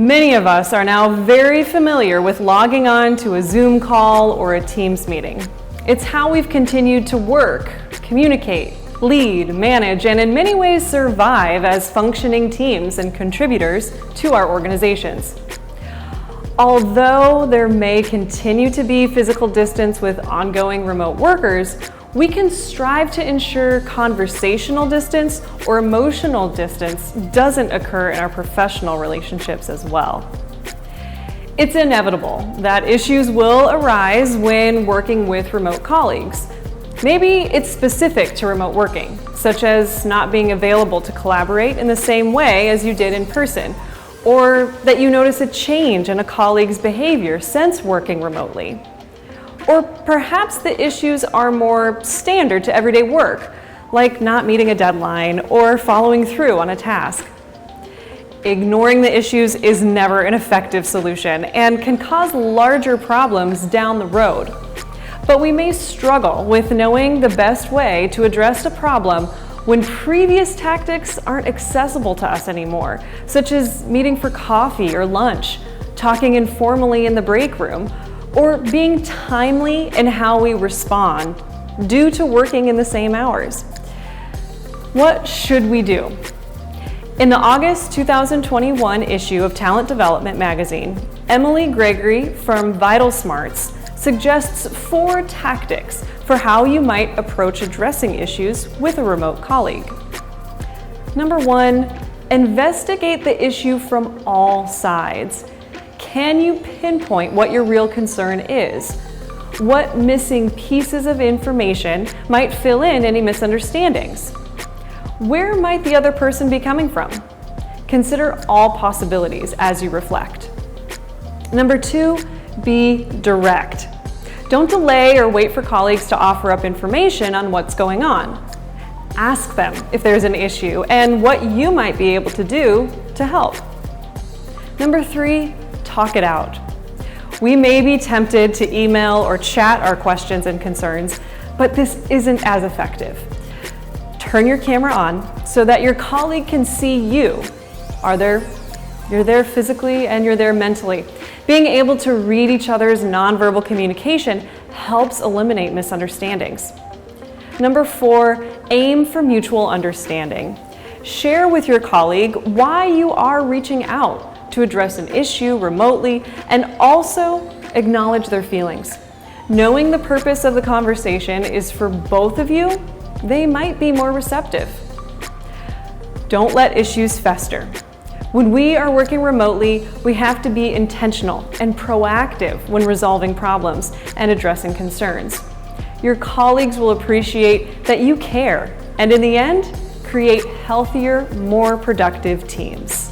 Many of us are now very familiar with logging on to a Zoom call or a Teams meeting. It's how we've continued to work, communicate, lead, manage, and in many ways survive as functioning teams and contributors to our organizations. Although there may continue to be physical distance with ongoing remote workers, we can strive to ensure conversational distance or emotional distance doesn't occur in our professional relationships as well. It's inevitable that issues will arise when working with remote colleagues. Maybe it's specific to remote working, such as not being available to collaborate in the same way as you did in person, or that you notice a change in a colleague's behavior since working remotely. Or perhaps the issues are more standard to everyday work, like not meeting a deadline or following through on a task. Ignoring the issues is never an effective solution and can cause larger problems down the road. But we may struggle with knowing the best way to address a problem when previous tactics aren't accessible to us anymore, such as meeting for coffee or lunch, talking informally in the break room, or being timely in how we respond due to working in the same hours. What should we do? In the August 2021 issue of Talent Development magazine, Emily Gregory from Vital Smarts suggests 4 tactics for how you might approach addressing issues with a remote colleague. Number 1, investigate the issue from all sides. Can you pinpoint what your real concern is? What missing pieces of information might fill in any misunderstandings? Where might the other person be coming from? Consider all possibilities as you reflect. Number 2, be direct. Don't delay or wait for colleagues to offer up information on what's going on. Ask them if there's an issue and what you might be able to do to help. Number 3, talk it out. We may be tempted to email or chat our questions and concerns, but this isn't as effective. Turn your camera on so that your colleague can see you. You're there physically and you're there mentally. Being able to read each other's nonverbal communication helps eliminate misunderstandings. Number 4, aim for mutual understanding. Share with your colleague why you are reaching out to address an issue remotely, and also acknowledge their feelings. Knowing the purpose of the conversation is for both of you, they might be more receptive. Don't let issues fester. When we are working remotely, we have to be intentional and proactive when resolving problems and addressing concerns. Your colleagues will appreciate that you care, and in the end, create healthier, more productive teams.